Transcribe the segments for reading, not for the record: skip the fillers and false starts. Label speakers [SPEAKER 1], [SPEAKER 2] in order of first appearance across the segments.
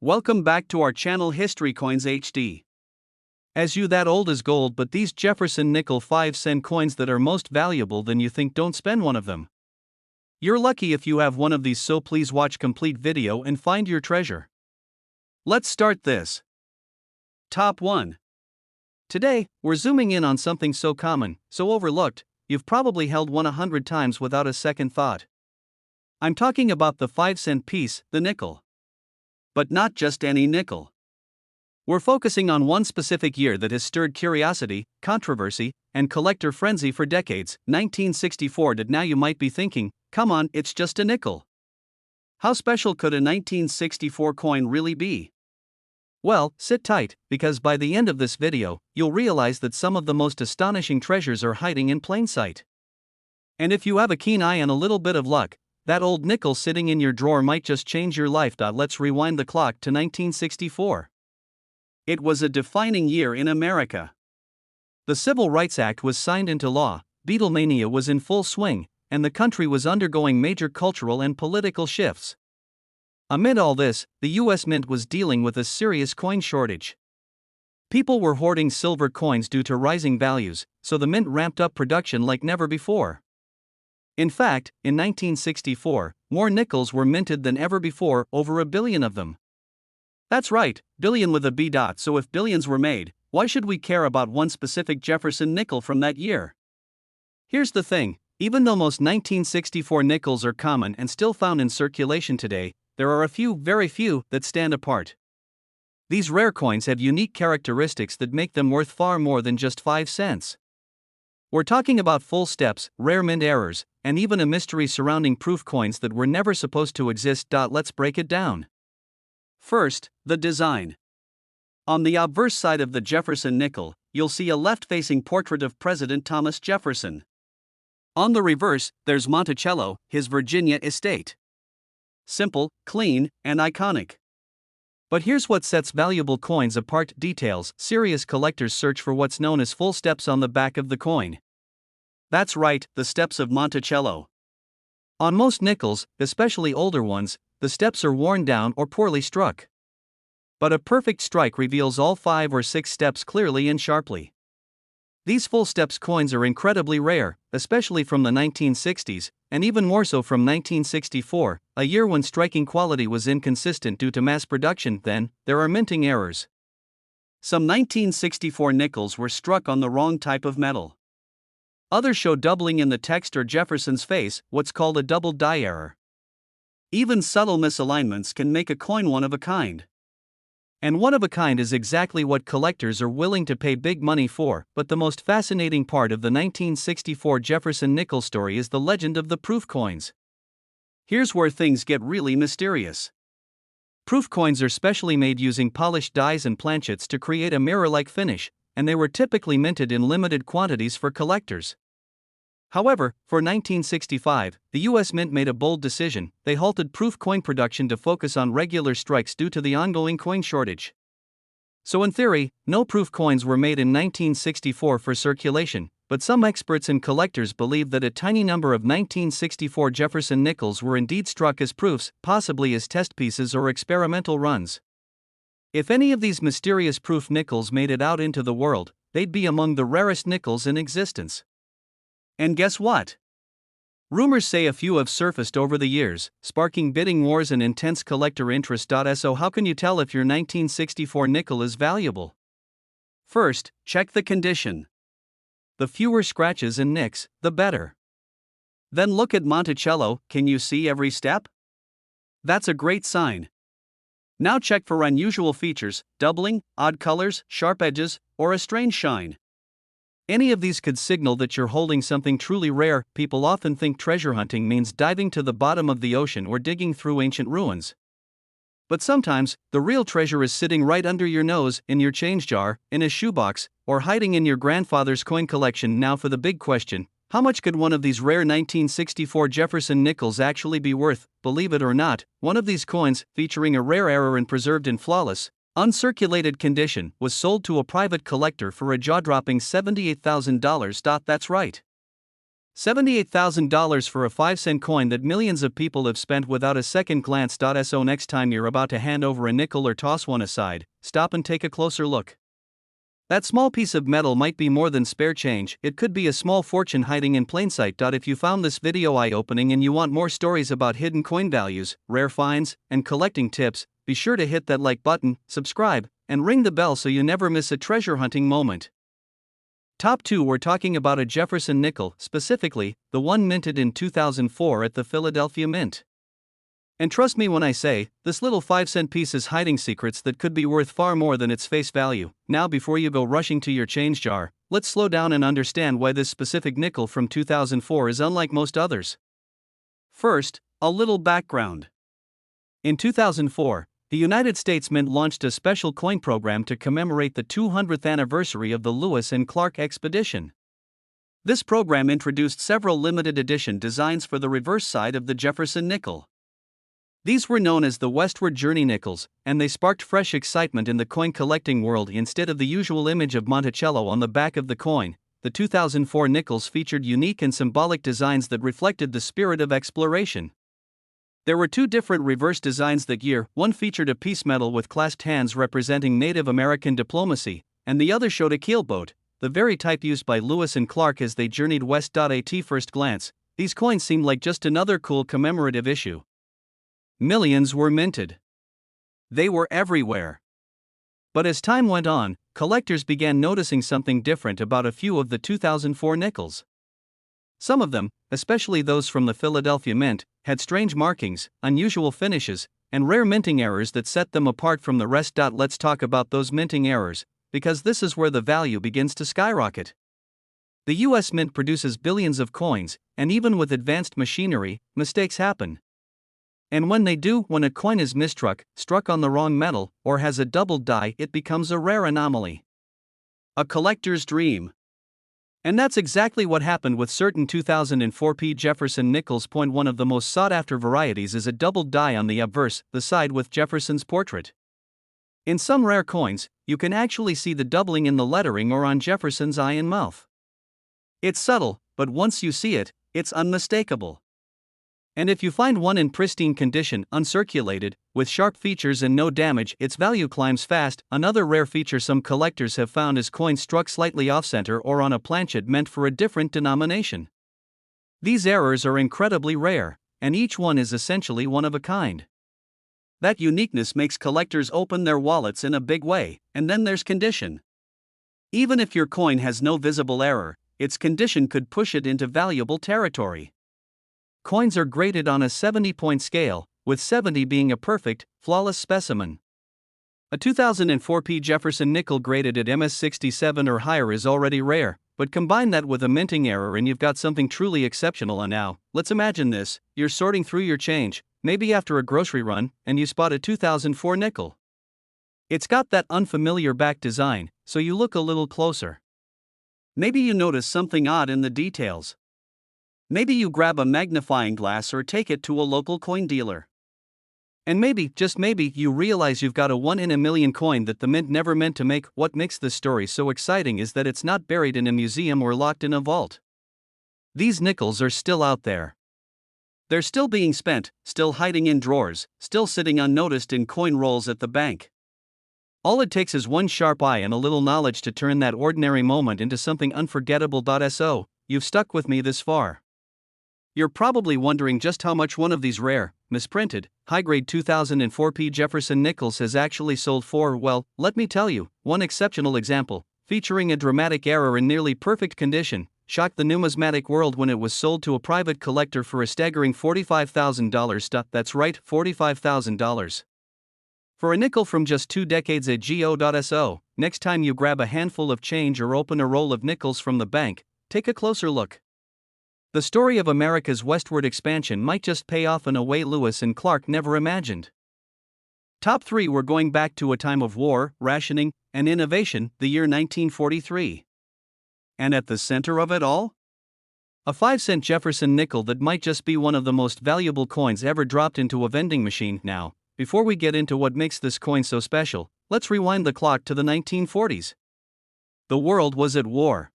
[SPEAKER 1] Welcome back to our channel History Coins HD. As you that old as gold, but these Jefferson Nickel 5-cent coins that are most valuable than you think, don't spend one of them. You're lucky if you have one of these, so please watch complete video and find your treasure. Let's start this. Top 1. Today, we're zooming in on something so common, so overlooked, you've probably held one 100 times without a second thought. I'm talking about the 5-cent piece, the nickel. But not just any nickel. We're focusing on one specific year that has stirred curiosity, controversy, and collector frenzy for decades, 1964. Now you might be thinking, come on, it's just a nickel. How special could a 1964 coin really be? Well, sit tight, because by the end of this video, you'll realize that some of the most astonishing treasures are hiding in plain sight. And if you have a keen eye and a little bit of luck, that old nickel sitting in your drawer might just change your life. Let's rewind the clock to 1964. It was a defining year in America. The Civil Rights Act was signed into law, Beatlemania was in full swing, and the country was undergoing major cultural and political shifts. Amid all this, the U.S. Mint was dealing with a serious coin shortage. People were hoarding silver coins due to rising values, so the mint ramped up production like never before. In fact, in 1964, more nickels were minted than ever before, over 1 billion of them. That's right, billion with a B. So if billions were made, why should we care about one specific Jefferson nickel from that year? Here's the thing, even though most 1964 nickels are common and still found in circulation today, there are a few, very few, that stand apart. These rare coins have unique characteristics that make them worth far more than just 5 cents. We're talking about full steps, rare mint errors, and even a mystery surrounding proof coins that were never supposed to exist. Let's break it down. First, the design. On the obverse side of the Jefferson nickel, you'll see a left-facing portrait of President Thomas Jefferson. On the reverse, there's Monticello, his Virginia estate. Simple, clean, and iconic. But here's what sets valuable coins apart: details. Serious collectors search for what's known as full steps on the back of the coin. That's right, the steps of Monticello. On most nickels, especially older ones, the steps are worn down or poorly struck. But a perfect strike reveals all 5 or 6 steps clearly and sharply. These full steps coins are incredibly rare, especially from the 1960s, and even more so from 1964, a year when striking quality was inconsistent due to mass production. Then, there are minting errors. Some 1964 nickels were struck on the wrong type of metal. Others show doubling in the text or Jefferson's face, what's called a double die error. Even subtle misalignments can make a coin one of a kind. And one of a kind is exactly what collectors are willing to pay big money for. But the most fascinating part of the 1964 Jefferson nickel story is the legend of the proof coins. Here's where things get really mysterious. Proof coins are specially made using polished dies and planchets to create a mirror-like finish, and they were typically minted in limited quantities for collectors. However, for 1965, the U.S. Mint made a bold decision: they halted proof coin production to focus on regular strikes due to the ongoing coin shortage. So in theory, no proof coins were made in 1964 for circulation, but some experts and collectors believe that a tiny number of 1964 Jefferson nickels were indeed struck as proofs, possibly as test pieces or experimental runs. If any of these mysterious proof nickels made it out into the world, they'd be among the rarest nickels in existence. And guess what? Rumors say a few have surfaced over the years, sparking bidding wars and intense collector interest. So how can you tell if your 1964 nickel is valuable? First, check the condition. The fewer scratches and nicks, the better. Then look at Monticello. Can you see every step? That's a great sign. Now check for unusual features: doubling, odd colors, sharp edges, or a strange shine. Any of these could signal that you're holding something truly rare. People often think treasure hunting means diving to the bottom of the ocean or digging through ancient ruins. But sometimes, the real treasure is sitting right under your nose, in your change jar, in a shoebox, or hiding in your grandfather's coin collection. Now for the big question: how much could one of these rare 1964 Jefferson nickels actually be worth? Believe it or not, one of these coins, featuring a rare error and preserved in flawless, uncirculated condition, was sold to a private collector for a jaw-dropping $78,000. That's right. $78,000 for a 5-cent coin that millions of people have spent without a second glance. So next time you're about to hand over a nickel or toss one aside, stop and take a closer look. That small piece of metal might be more than spare change, it could be a small fortune hiding in plain sight. If you found this video eye-opening and you want more stories about hidden coin values, rare finds, and collecting tips, be sure to hit that like button, subscribe, and ring the bell so you never miss a treasure hunting moment. Top 2, we're talking about a Jefferson nickel, specifically, the one minted in 2004 at the Philadelphia Mint. And trust me when I say, this little 5-cent piece is hiding secrets that could be worth far more than its face value. Now before you go rushing to your change jar, let's slow down and understand why this specific nickel from 2004 is unlike most others. First, a little background. In 2004, the United States Mint launched a special coin program to commemorate the 200th anniversary of the Lewis and Clark expedition. This program introduced several limited edition designs for the reverse side of the Jefferson nickel. These were known as the Westward Journey nickels, and they sparked fresh excitement in the coin collecting world. Instead of the usual image of Monticello on the back of the coin, the 2004 nickels featured unique and symbolic designs that reflected the spirit of exploration. There were 2 different reverse designs that year. One featured a peace medal with clasped hands representing Native American diplomacy, and the other showed a keelboat, the very type used by Lewis and Clark as they journeyed west. At first glance, these coins seemed like just another cool commemorative issue. Millions were minted. They were everywhere. But as time went on, collectors began noticing something different about a few of the 2004 nickels. Some of them, especially those from the Philadelphia Mint, had strange markings, unusual finishes, and rare minting errors that set them apart from the rest. Let's talk about those minting errors, because this is where the value begins to skyrocket. The US Mint produces billions of coins, and even with advanced machinery, mistakes happen. And when they do, when a coin is struck on the wrong metal, or has a doubled die, it becomes a rare anomaly. A collector's dream. And that's exactly what happened with certain 2004 Jefferson nickels. One of the most sought-after varieties is a doubled die on the obverse, the side with Jefferson's portrait. In some rare coins, you can actually see the doubling in the lettering or on Jefferson's eye and mouth. It's subtle, but once you see it, it's unmistakable. And if you find one in pristine condition, uncirculated, with sharp features and no damage, its value climbs fast. Another rare feature some collectors have found is coins struck slightly off-center or on a planchet meant for a different denomination. These errors are incredibly rare, and each one is essentially one of a kind. That uniqueness makes collectors open their wallets in a big way. And then there's condition. Even if your coin has no visible error, its condition could push it into valuable territory. Coins are graded on a 70-point scale, with 70 being a perfect, flawless specimen. A 2004 Jefferson nickel graded at MS67 or higher is already rare, but combine that with a minting error and you've got something truly exceptional. And now, let's imagine this: you're sorting through your change, maybe after a grocery run, and you spot a 2004 nickel. It's got that unfamiliar back design, so you look a little closer. Maybe you notice something odd in the details. Maybe you grab a magnifying glass or take it to a local coin dealer. And maybe, just maybe, you realize you've got a 1 in a million coin that the mint never meant to make. What makes this story so exciting is that it's not buried in a museum or locked in a vault. These nickels are still out there. They're still being spent, still hiding in drawers, still sitting unnoticed in coin rolls at the bank. All it takes is one sharp eye and a little knowledge to turn that ordinary moment into something unforgettable. So, you've stuck with me this far. You're probably wondering just how much one of these rare, misprinted, high-grade 2004 Jefferson nickels has actually sold for. Well, let me tell you, one exceptional example, featuring a dramatic error in nearly perfect condition, shocked the numismatic world when it was sold to a private collector for a staggering $45,000. That's right, $45,000. For a nickel from just 2 decades ago. So, next time you grab a handful of change or open a roll of nickels from the bank, take a closer look. The story of America's westward expansion might just pay off in a way Lewis and Clark never imagined. Top 3, we're going back to a time of war, rationing, and innovation, the year 1943. And at the center of it all? A 5-cent Jefferson nickel that might just be one of the most valuable coins ever dropped into a vending machine. Now, before we get into what makes this coin so special, let's rewind the clock to the 1940s. The world was at war.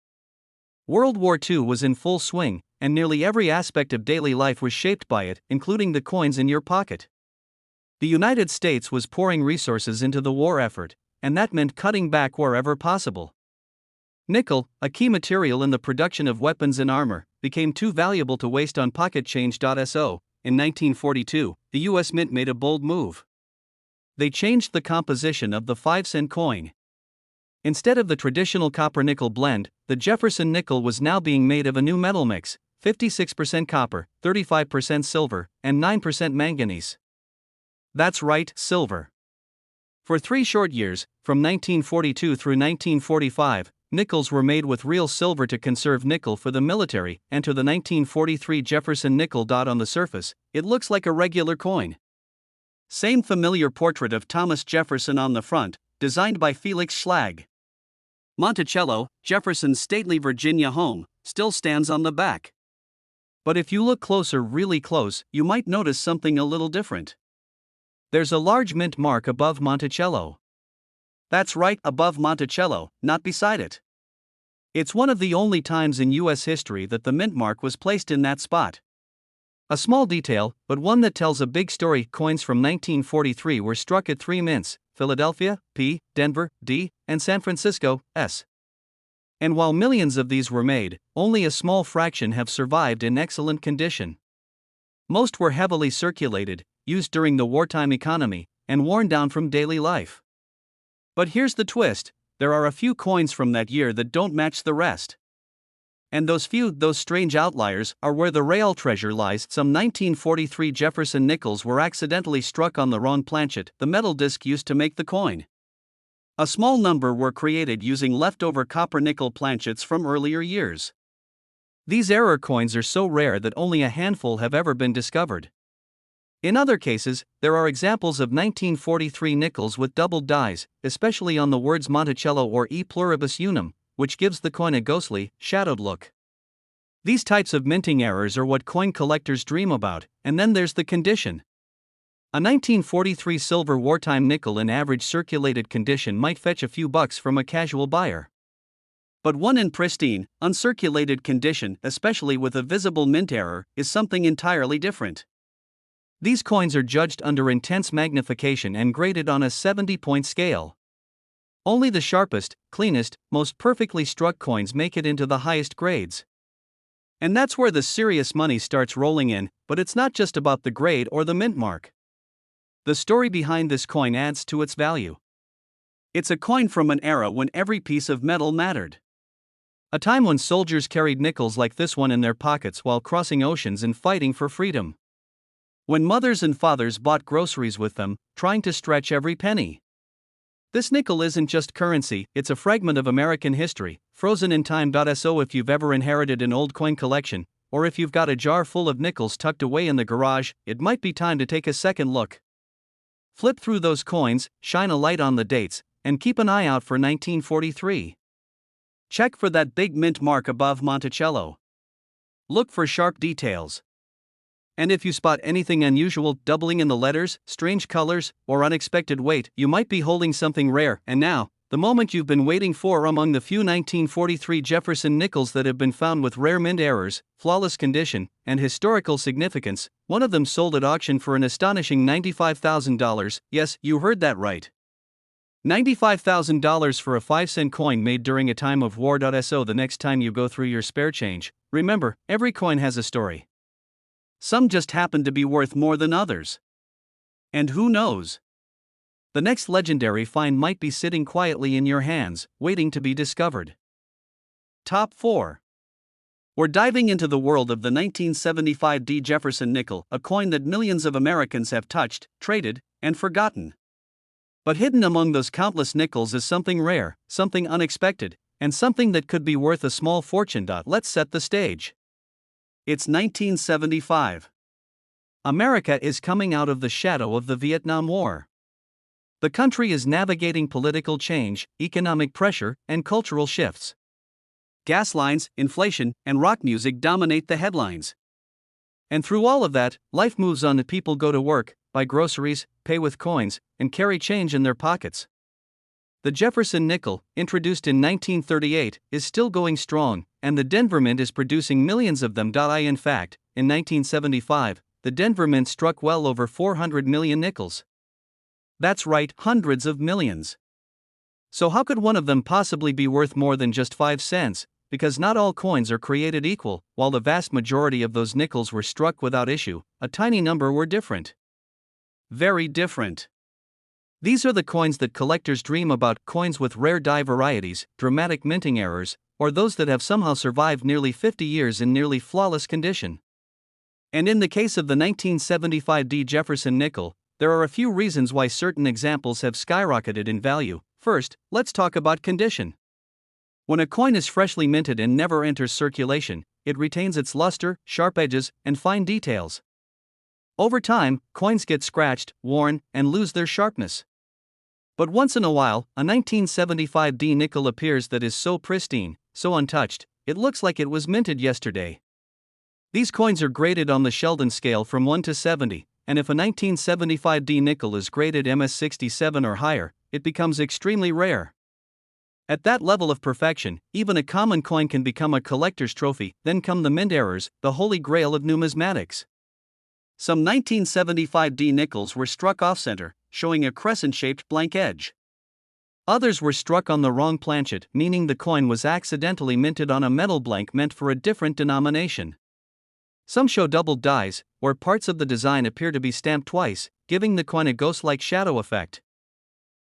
[SPEAKER 1] World War II was in full swing, and nearly every aspect of daily life was shaped by it, including the coins in your pocket. The United States was pouring resources into the war effort, and that meant cutting back wherever possible. Nickel, a key material in the production of weapons and armor, became too valuable to waste on pocket change. So, in 1942, the U.S. Mint made a bold move. They changed the composition of the 5-cent coin. Instead of the traditional copper-nickel blend, the Jefferson nickel was now being made of a new metal mix: 56% copper, 35% silver, and 9% manganese. That's right, silver. For 3 short years, from 1942 through 1945, nickels were made with real silver to conserve nickel for the military. Enter the 1943 Jefferson nickel. On the surface, it looks like a regular coin. Same familiar portrait of Thomas Jefferson on the front, designed by Felix Schlag. Monticello, Jefferson's stately Virginia home, still stands on the back. But if you look closer, really close, you might notice something a little different. There's a large mint mark above Monticello. That's right, above Monticello, not beside it. It's one of the only times in U.S. history that the mint mark was placed in that spot. A small detail, but one that tells a big story. Coins from 1943 were struck at 3 mints: Philadelphia, P, Denver, D, and San Francisco, S. And while millions of these were made, only a small fraction have survived in excellent condition. Most were heavily circulated, used during the wartime economy, and worn down from daily life. But here's the twist: there are a few coins from that year that don't match the rest. And those few, those strange outliers, are where the real treasure lies. Some 1943 Jefferson nickels were accidentally struck on the wrong planchet, the metal disc used to make the coin. A small number were created using leftover copper-nickel planchets from earlier years. These error coins are so rare that only a handful have ever been discovered. In other cases, there are examples of 1943 nickels with doubled dies, especially on the words Monticello or E pluribus unum, which gives the coin a ghostly, shadowed look. These types of minting errors are what coin collectors dream about. And then there's the condition. A 1943 silver wartime nickel in average circulated condition might fetch a few bucks from a casual buyer. But one in pristine, uncirculated condition, especially with a visible mint error, is something entirely different. These coins are judged under intense magnification and graded on a 70-point scale. Only the sharpest, cleanest, most perfectly struck coins make it into the highest grades. And that's where the serious money starts rolling in, but it's not just about the grade or the mint mark. The story behind this coin adds to its value. It's a coin from an era when every piece of metal mattered. A time when soldiers carried nickels like this one in their pockets while crossing oceans and fighting for freedom. When mothers and fathers bought groceries with them, trying to stretch every penny. This nickel isn't just currency, it's a fragment of American history, frozen in time. So if you've ever inherited an old coin collection, or if you've got a jar full of nickels tucked away in the garage, it might be time to take a second look. Flip through those coins, shine a light on the dates, and keep an eye out for 1943. Check for that big mint mark above Monticello. Look for sharp details. And if you spot anything unusual, doubling in the letters, strange colors, or unexpected weight, you might be holding something rare. And now, the moment you've been waiting for. Among the few 1943 Jefferson nickels that have been found with rare mint errors, flawless condition, and historical significance, one of them sold at auction for an astonishing $95,000. Yes, you heard that right. $95,000 for a 5-cent coin made during a time of war. So the next time you go through your spare change, remember, every coin has a story. Some just happen to be worth more than others. And who knows? The next legendary find might be sitting quietly in your hands, waiting to be discovered. Top 4. We're diving into the world of the 1975 D. Jefferson nickel, a coin that millions of Americans have touched, traded, and forgotten. But hidden among those countless nickels is something rare, something unexpected, and something that could be worth a small fortune. Let's set the stage. It's 1975. America is coming out of the shadow of the Vietnam War. The country is navigating political change, economic pressure, and cultural shifts. Gas lines, inflation, and rock music dominate the headlines. And through all of that, life moves on. The people go to work, buy groceries, pay with coins, and carry change in their pockets. The Jefferson Nickel, introduced in 1938, is still going strong, and the Denver Mint is producing millions of them. In fact, in 1975, the Denver Mint struck well over 400 million nickels. That's right, hundreds of millions. So how could one of them possibly be worth more than just 5 cents? Because not all coins are created equal. While the vast majority of those nickels were struck without issue, a tiny number were different. Very different. These are the coins that collectors dream about, coins with rare die varieties, dramatic minting errors, or those that have somehow survived nearly 50 years in nearly flawless condition. And in the case of the 1975 Jefferson Nickel, there are a few reasons why certain examples have skyrocketed in value. First, let's talk about condition. When a coin is freshly minted and never enters circulation, it retains its luster, sharp edges, and fine details. Over time, coins get scratched, worn, and lose their sharpness. But once in a while, a 1975 nickel appears that is so pristine, so untouched, it looks like it was minted yesterday. These coins are graded on the Sheldon scale from 1 to 70, and if a 1975 nickel is graded MS67 or higher, it becomes extremely rare. At that level of perfection, even a common coin can become a collector's trophy. Then come the mint errors, the holy grail of numismatics. Some 1975 nickels were struck off-center, showing a crescent-shaped blank edge. Others were struck on the wrong planchet, meaning the coin was accidentally minted on a metal blank meant for a different denomination. Some show doubled dies, or parts of the design appear to be stamped twice, giving the coin a ghost-like shadow effect.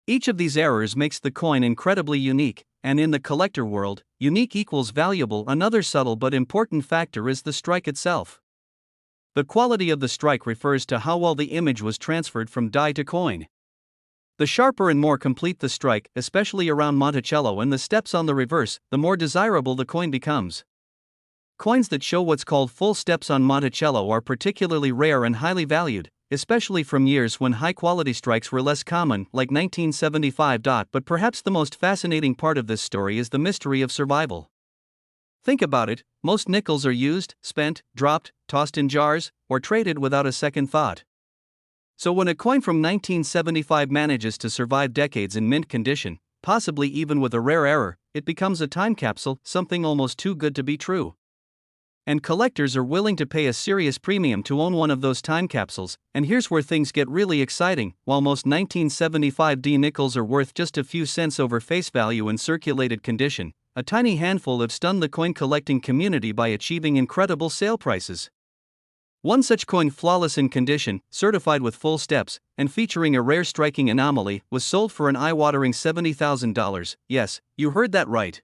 [SPEAKER 1] Each of these errors makes the coin incredibly unique, and in the collector world, unique equals valuable. Another subtle but important factor is the strike itself. The quality of the strike refers to how well the image was transferred from die to coin. The sharper and more complete the strike, especially around Monticello and the steps on the reverse, the more desirable the coin becomes. Coins that show what's called full steps on Monticello are particularly rare and highly valued, especially from years when high-quality strikes were less common, like 1975. But perhaps the most fascinating part of this story is the mystery of survival. Think about it, most nickels are used, spent, dropped, tossed in jars, or traded without a second thought. So when a coin from 1975 manages to survive decades in mint condition, possibly even with a rare error, it becomes a time capsule, something almost too good to be true. And collectors are willing to pay a serious premium to own one of those time capsules. And here's where things get really exciting. While most 1975 nickels are worth just a few cents over face value in circulated condition, a tiny handful have stunned the coin collecting community by achieving incredible sale prices. One such coin, flawless in condition, certified with full steps, and featuring a rare striking anomaly, was sold for an eye-watering $70,000. Yes, you heard that right.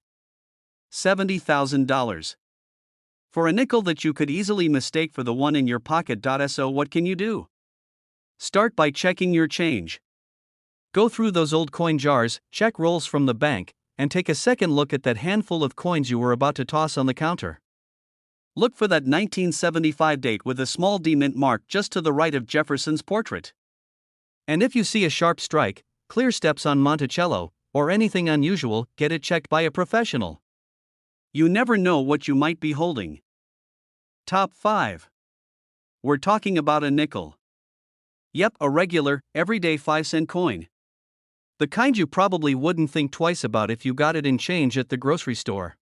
[SPEAKER 1] $70,000. For a nickel that you could easily mistake for the one in your pocket. So what can you do? Start by checking your change. Go through those old coin jars, check rolls from the bank, and take a second look at that handful of coins you were about to toss on the counter. Look for that 1975 date with a small D mint mark just to the right of Jefferson's portrait. And if you see a sharp strike, clear steps on Monticello, or anything unusual, get it checked by a professional. You never know what you might be holding. Top 5. We're talking about a nickel. Yep, a regular, everyday 5-cent coin. The kind you probably wouldn't think twice about if you got it in change at the grocery store.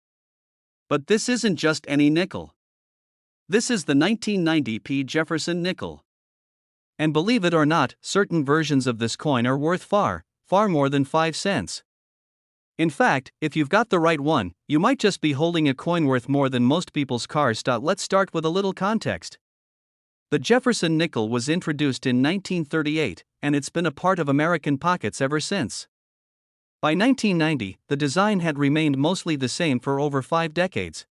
[SPEAKER 1] But this isn't just any nickel. This is the 1990 Jefferson Nickel. And believe it or not, certain versions of this coin are worth far more than 5 cents. In fact, if you've got the right one, you might just be holding a coin worth more than most people's cars. Let's start with a little context. The Jefferson Nickel was introduced in 1938, and it's been a part of American pockets ever since. By 1990, the design had remained mostly the same for over 5 decades.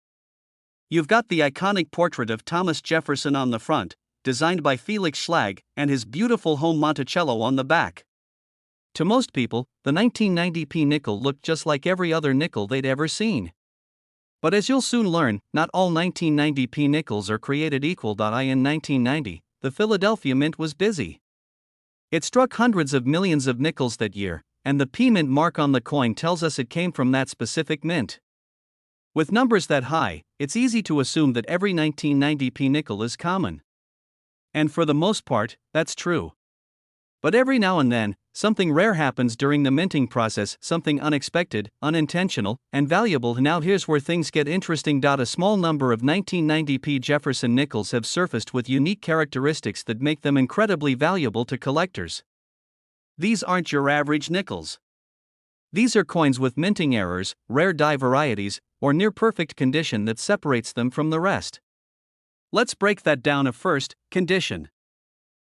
[SPEAKER 1] You've got the iconic portrait of Thomas Jefferson on the front, designed by Felix Schlag, and his beautiful home Monticello on the back. To most people, the 1990 nickel looked just like every other nickel they'd ever seen. But as you'll soon learn, not all 1990 nickels are created equal. In 1990, the Philadelphia Mint was busy. It struck hundreds of millions of nickels that year, and the P Mint mark on the coin tells us it came from that specific mint. With numbers that high, it's easy to assume that every 1990 nickel is common. And for the most part, that's true. But every now and then, something rare happens during the minting process, something unexpected, unintentional, and valuable. Now here's where things get interesting. A small number of 1990p Jefferson nickels have surfaced with unique characteristics that make them incredibly valuable to collectors. These aren't your average nickels. These are coins with minting errors, rare die varieties, or near-perfect condition that separates them from the rest. Let's break that down. First, condition.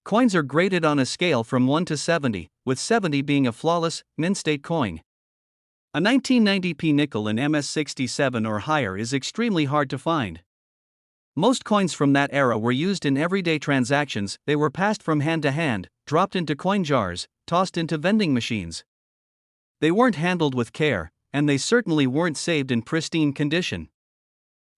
[SPEAKER 1] Coins are graded on a scale from 1 to 70, with 70 being a flawless, mint-state coin. A 1990p nickel in MS67 or higher is extremely hard to find. Most coins from that era were used in everyday transactions. They were passed from hand to hand, dropped into coin jars, tossed into vending machines. They weren't handled with care, and they certainly weren't saved in pristine condition.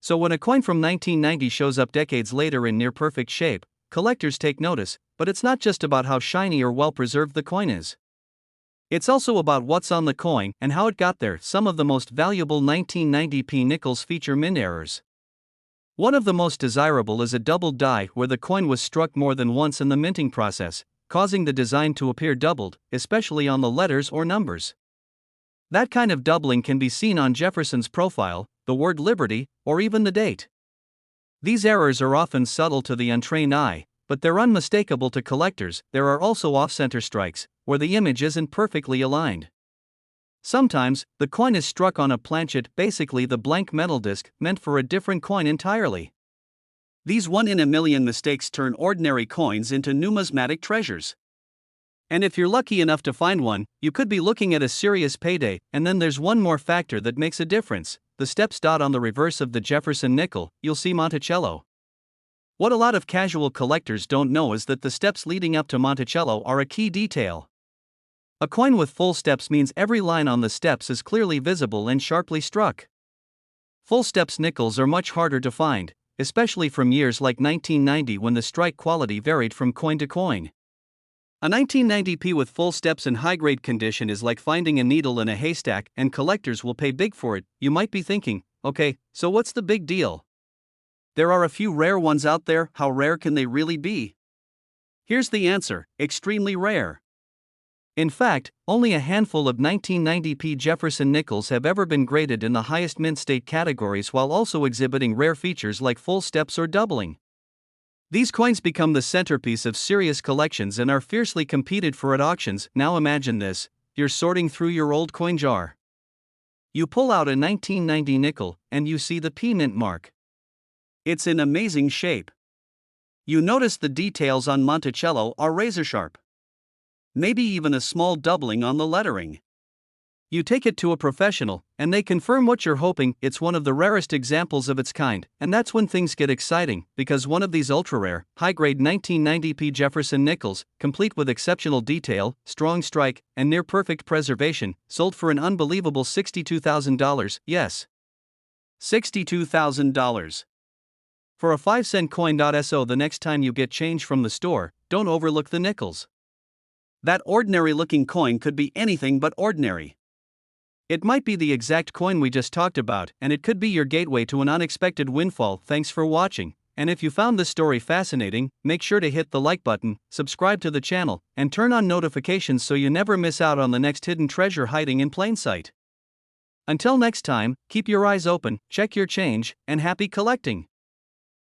[SPEAKER 1] So when a coin from 1990 shows up decades later in near-perfect shape, collectors take notice, but it's not just about how shiny or well-preserved the coin is. It's also about what's on the coin and how it got there. Some of the most valuable 1990p nickels feature mint errors. One of the most desirable is a doubled die where the coin was struck more than once in the minting process, causing the design to appear doubled, especially on the letters or numbers. That kind of doubling can be seen on Jefferson's profile, the word Liberty, or even the date. These errors are often subtle to the untrained eye, but they're unmistakable to collectors. There are also off-center strikes, where the image isn't perfectly aligned. Sometimes, the coin is struck on a planchet, basically the blank metal disc, meant for a different coin entirely. These one-in-a-million mistakes turn ordinary coins into numismatic treasures. And if you're lucky enough to find one, you could be looking at a serious payday. And then there's one more factor that makes a difference: the steps. On the reverse of the Jefferson nickel, you'll see Monticello. What a lot of casual collectors don't know is that the steps leading up to Monticello are a key detail. A coin with full steps means every line on the steps is clearly visible and sharply struck. Full steps nickels are much harder to find, especially from years like 1990 when the strike quality varied from coin to coin. A 1990p with full steps in high-grade condition is like finding a needle in a haystack, and collectors will pay big for it. You might be thinking, okay, so what's the big deal? There are a few rare ones out there. How rare can they really be? Here's the answer: extremely rare. In fact, only a handful of 1990p Jefferson nickels have ever been graded in the highest mint state categories while also exhibiting rare features like full steps or doubling. These coins become the centerpiece of serious collections and are fiercely competed for at auctions. Now imagine this: you're sorting through your old coin jar. You pull out a 1990 nickel, and you see the P mint mark. It's in amazing shape. You notice the details on Monticello are razor sharp. Maybe even a small doubling on the lettering. You take it to a professional, and they confirm what you're hoping. It's one of the rarest examples of its kind, and that's when things get exciting, because one of these ultra-rare, high-grade 1990p Jefferson nickels, complete with exceptional detail, strong strike, and near-perfect preservation, sold for an unbelievable $62,000. Yes, $62,000. For a 5-cent coin. So the next time you get change from the store, don't overlook the nickels. That ordinary-looking coin could be anything but ordinary. It might be the exact coin we just talked about, and it could be your gateway to an unexpected windfall. Thanks for watching, and if you found this story fascinating, make sure to hit the like button, subscribe to the channel, and turn on notifications so you never miss out on the next hidden treasure hiding in plain sight. Until next time, keep your eyes open, check your change, and happy collecting!